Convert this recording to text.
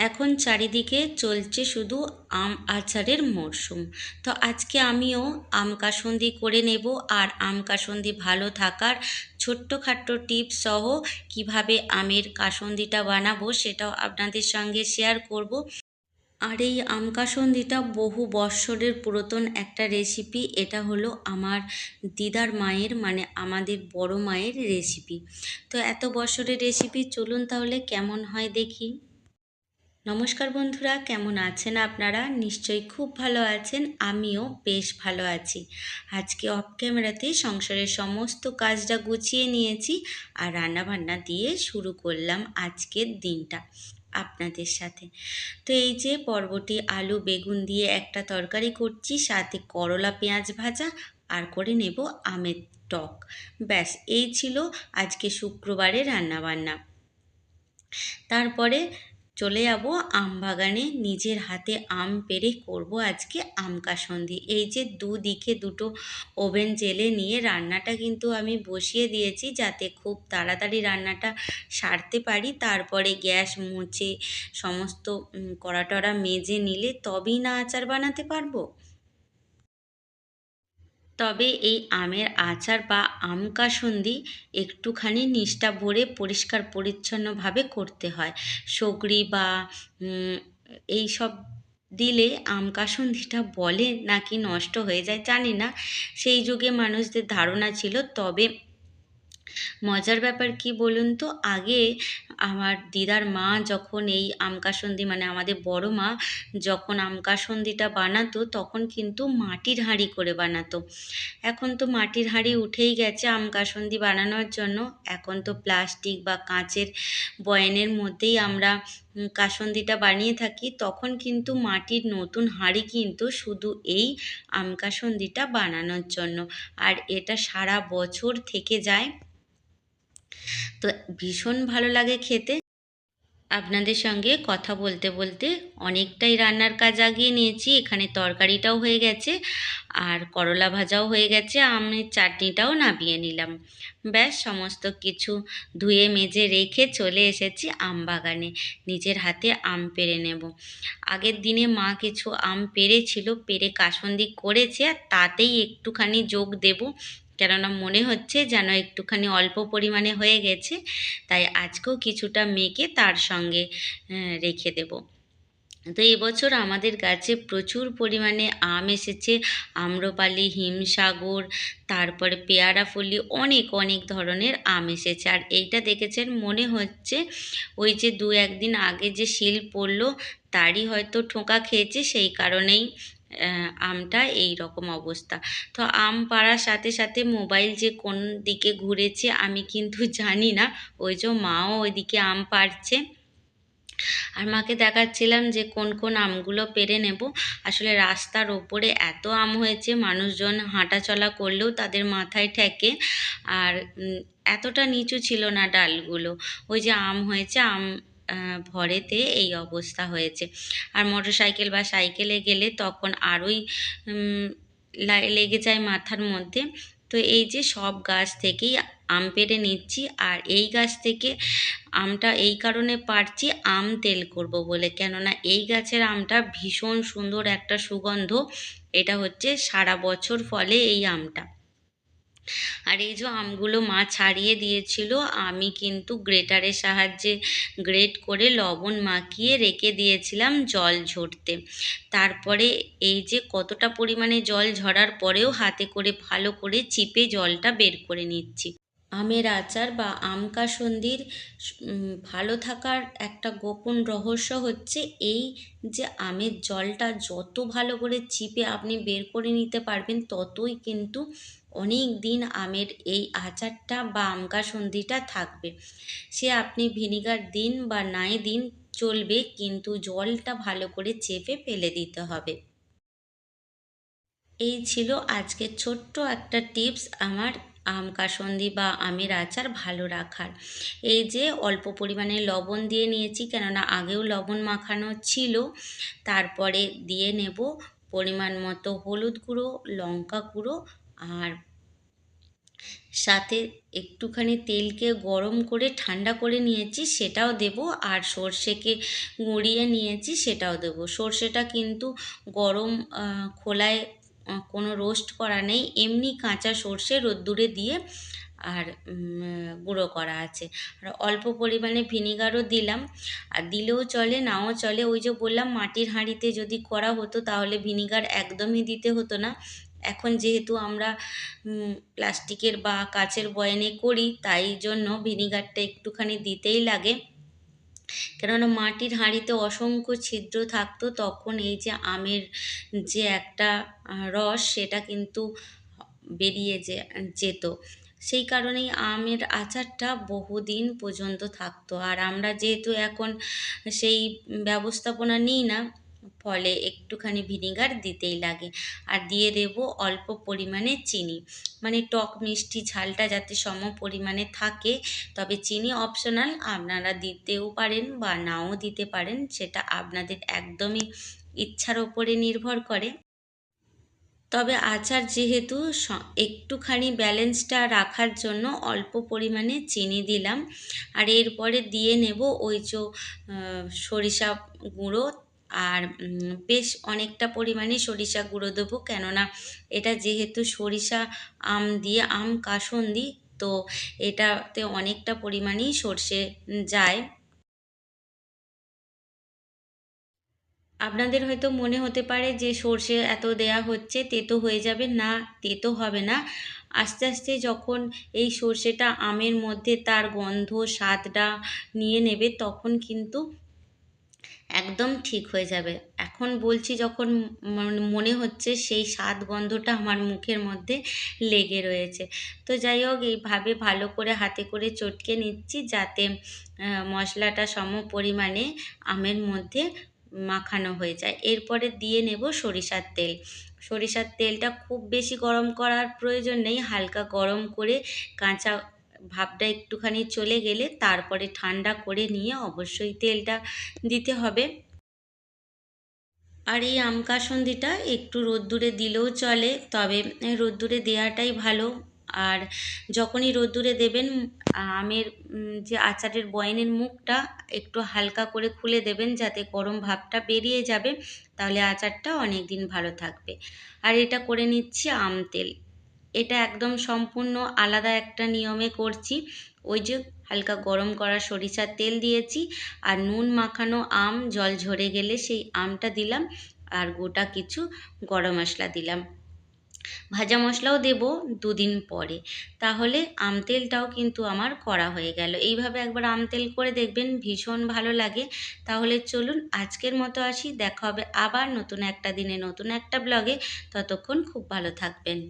এখন চারিদিকে চলছে শুধু আম আচারের মরশুম। তো আজকে আমিও আম কাসুন্দি করে নেব, আর আম কাসুন্দি ভালো থাকার ছোট্টখাট্ট টিপস সহ কিভাবে আমের কাসুন্দিটা বানাবো সেটাও আপনাদের সঙ্গে শেয়ার করব। আর এই আম কাসুন্দিটা বহু বৎসরের পুরাতন একটা রেসিপি। এটা হলো আমার দিদার মায়ের, মানে আমাদের বড় মায়ের রেসিপি। তো এত বছরের রেসিপি, চলুন তাহলে কেমন হয় দেখি। নমস্কার বন্ধুরা, কেমন আছেন আপনারা? নিশ্চয়ই খুব ভালো আছেন, আমিও বেশ ভালো আছি। আজকে অফ ক্যামেরাতে সংসারের সমস্ত কাজটা গুছিয়ে নিয়েছি, আর রান্নাবান্না দিয়ে শুরু করলাম আজকের দিনটা আপনাদের সাথে। তো এই যে বরবটি আলু বেগুন দিয়ে একটা তরকারি করছি, সাথে করলা পেঁয়াজ ভাজা, আর করে নেব আমের টক। ব্যাস, এই ছিল আজকে শুক্রবারে রান্নাবান্না। তারপরে চলে যাব আম বাগানে, নিজের হাতে আম পেড়ে করব আজকে আম কাসুন্দি। এই যে দুদিকে দুটো ওভেন জেলে নিয়ে রান্নাটা কিন্তু আমি বসিয়ে দিয়েছি, যাতে খুব তাড়াতাড়ি রান্নাটা সারতে পারি। তারপরে গ্যাস মুছে সমস্ত কড়া টড়া মেজে নিলে তবেই না আচার বানাতে পারবো। তবে এই আমের আচার বা আম কাসুন্দি একটুখানি নিষ্ঠা ভরে পরিষ্কার পরিচ্ছন্নভাবে করতে হয়। সগড়ি বা এই সব দিলে আম কাসুন্দিটা বলে নাকি নষ্ট হয়ে যায়, জানি না, সেই যুগে মানুষদের ধারণা ছিল। তবে মজার ব্যাপার কি বলুন তো, আগে আমার দিদার মা যখন এই আম কাসুন্দি, মানে আমাদের বড় মা যখন আম কাসুন্দিটা বানাতো, তখন কিন্তু মাটির হাঁড়ি করে বানাতো। এখন তো মাটির হাঁড়ি উঠেই গেছে আম কাসুন্দি বানানোর জন্য। এখন তো প্লাস্টিক বা কাঁচের বয়ামের মধ্যেই আমরা কাসুন্দিটা বানিয়ে থাকি। তখন কিন্তু মাটির নতুন হাঁড়ি কিন্তু শুধু এই আম কাসুন্দিটা বানানোর জন্য, আর এটা সারা বছর থেকে যায়। তো ভীষণ ভালো লাগে খেতে। আপনাদের সঙ্গে কথা বলতে বলতে অনেকটাই রান্নার কাজ আগিয়ে নিয়েছি। এখানে তরকারিটাও হয়ে গেছে, আর করলা ভাজাও হয়ে গেছে, আমের চাটনিটাও নামিয়ে নিলাম। ব্যাস, সমস্ত কিছু ধুয়ে মেজে রেখে চলে এসেছি আম বাগানে, নিজের হাতে আম পেড়ে নেব। আগের দিনে মা কিছু আম পেড়েছিল, পেড়ে কাসুন্দি করেছে, আর তাতেই একটুখানি যোগ দেব, কেননা মনে হচ্ছে যেন একটুখানি অল্প পরিমাণে হয়ে গেছে। তাই আজকেও কিছুটা মেখে তার সঙ্গে রেখে দেব। তো এবছর আমাদের গাছে প্রচুর পরিমাণে আম এসেছে। আম্রপালি, হিমসাগর, তারপরে পেয়ারাফলি, অনেক অনেক ধরনের আম এসেছে। আর এইটা দেখেছেন, মনে হচ্ছে ওই যে দু একদিন আগে যে শিল পড়লো তারই হয়তো ঠোকা খেয়েছে, সেই কারণেই আমটা এই রকম অবস্থা। তো আম পাড়ার সাথে সাথে মোবাইল যে কোন দিকে ঘুরেছে আমি কিন্তু জানি না। ওই যে মাও ওইদিকে আম পাড়ছে, আর মাকে দেখাচ্ছিলাম যে কোন কোন আমগুলো পেড়ে নেব। আসলে রাস্তার ওপরে এত আম হয়েছে, মানুষজন হাঁটা চলা করলেও তাদের মাথায় ঠেকে। আর এতটা নিচু ছিল না ডালগুলো। ওই যে আম হয়েছে, আম ভরেতে এই অবস্থা হয়েছে। আর মোটরসাইকেল বা সাইকেলে গেলে তখন আরোই লেগে যায় মাথার মধ্যে। তো এই যে সব গাছ থেকেই আম পেড়ে নিচ্ছি, আর এই গাছ থেকে আমটা এই কারণে পাড়ছি, আম তেল করব বলে। কেননা এই গাছের আমটা ভীষণ সুন্দর একটা সুগন্ধ, এটা হচ্ছে সারা বছর ফলে এই আমটা। আর এই যে আমগুলো মা ছাড়িয়ে দিয়েছিল, আমি কিন্তু গ্রেটারের সাহায্যে গ্রেট করে লবণ মাখিয়ে রেখে দিয়েছিলাম জল ঝরতে। তারপরে এই যে কতটা পরিমাণে জল ঝরার পরেও হাতে করে ভালো করে চিপে জলটা বের করে নিচ্ছি। আমের আচার বা আম কাসুন্দির ভালো থাকার একটা গোপন রহস্য হচ্ছে এই, যে আমের জলটা যত ভালো করে চিপে আপনি বের করে নিতে পারবেন, ততই কিন্তু অনেক দিন আমের এই আচারটা বা আম কাসুন্দিটা থাকবে। সে আপনি ভিনিগার দিন বা নাই দিন চলবে, কিন্তু জলটা ভালো করে চেপে ফেলে দিতে হবে। এই ছিল আজকের ছোট্ট একটা টিপস আমার আম কাসুন্দি বা আমের আচার ভালো রাখার। এই যে অল্প পরিমাণে লবণ দিয়ে নিয়েছি, কেননা আগেও লবণ মাখানো ছিল। তারপরে দিয়ে নেব পরিমাণ মতো হলুদ গুঁড়ো, লঙ্কা গুঁড়ো, আর সাথে একটুখানি তেলকে গরম করে ঠান্ডা করে নিয়েছি সেটাও দেব, আর সর্ষেকে গুঁড়িয়ে নিয়েছি সেটাও দেব। সর্ষেটা কিন্তু গরম খোলায় কোনো রোস্ট করা নেই, এমনি কাঁচা সর্ষে রোদ্দুরে দিয়ে আর গুঁড়ো করা আছে। আর অল্প পরিমাণে ভিনিগারও দিলাম, আর দিলেও চলে নাও চলে। ওই যে বললাম মাটির হাঁড়িতে যদি করা হতো তাহলে ভিনিগার একদমই দিতে হতো না। এখন যেহেতু আমরা প্লাস্টিকের বা কাচের বয়ামে করি, তাই জন্য ভিনিগারটা একটুখানি দিতেই লাগে। কেননা মাটির হাঁড়িতে অসংখ্য ছিদ্র থাকতো, তখন এই যে আমের যে একটা রস সেটা কিন্তু বেরিয়ে যেত। সেই কারণেই আমের আচারটা বহুদিন পর্যন্ত থাকতো। আর আমরা যেহেতু এখন সেই ব্যবস্থাপনা নিই না, ফলে একটুখানি ভিনিগার দিতেই লাগে। আর দিয়ে দেব অল্প পরিমাণে চিনি, মানে টক মিষ্টি ঝালটা যাতে সম পরিমাণে থাকে। তবে চিনি অপশনাল, আপনারা দিতেও পারেন বা নাও দিতে পারেন, সেটা আপনাদের একদমই ইচ্ছার ওপরে নির্ভর করে। তবে আচার যেহেতু একটুখানি ব্যালেন্সটা রাখার জন্য অল্প পরিমাণে চিনি দিলাম। আর এরপরে দিয়ে নেব ওই যে সরিষা গুঁড়ো, আর বেশ অনেকটা পরিমাণে সরিষা গুঁড়ো দেবো, কেননা এটা যেহেতু সরিষা আম দিয়ে আম কাসুন্দি, তো এটাতে অনেকটা পরিমাণেই সর্ষে যায়। আপনাদের হয়তো মনে হতে পারে যে সর্ষে এত দেয়া হচ্ছে তেতো হয়ে যাবে, না তেতো হবে না। আস্তে আস্তে যখন এই সর্ষেটা আমের মধ্যে তার গন্ধ স্বাদটা নিয়ে নেবে, তখন কিন্তু একদম ঠিক হয়ে যাবে। এখন বলছি যখন মনে হচ্ছে সেই স্বাদ গন্ধটা আমার মুখের মধ্যে লেগে রয়েছে। তো যাই হোক, এইভাবে ভালো করে হাতে করে চটকে নিচ্ছি যাতে মশলাটা সম পরিমাণে আমের মধ্যে মাখানো হয়ে যায়। এরপরে দিয়ে নেব সরিষার তেল। সরিষার তেলটা খুব বেশি গরম করার প্রয়োজন নেই, হালকা গরম করে কাঁচা ভাবটা একটুখানি চলে গেলে তারপরে ঠান্ডা করে নিয়ে অবশ্যই তেলটা দিতে হবে। আর এই আম কাসুন্দিটা একটু রোদ্দুরে দিলেও চলে, তবে রোদ্দুরে দেওয়াটাই ভালো। আর যখনই রোদ্দুরে দেবেন, আমের যে আচারের বয়ামের মুখটা একটু হালকা করে খুলে দেবেন, যাতে গরম ভাবটা বেরিয়ে যাবে, তাহলে আচারটা অনেক দিন ভালো থাকবে। আর এটা করে নিচ্ছি আম তেল। এটা একদম সম্পূর্ণ আলাদা একটা নিয়মে করছি। ওই যে হালকা গরম করা সরিষার তেল দিয়েছি, আর নুন মাখানো আম জল ঝরে গেলে সেই আমটা দিলাম, আর গোটা কিছু গরম মশলা দিলাম। ভাজা মশলাও দেব দুদিন পরে। তাহলে আম তেলটাও কিন্তু আমার করা হয়ে গেল। এইভাবে একবার আম তেল করে দেখবেন, ভীষণ ভালো লাগে। তাহলে চলুন আজকের মতো আসি, দেখা হবে আবার নতুন একটা দিনে নতুন একটা ব্লগে। ততক্ষণ খুব ভালো থাকবেন।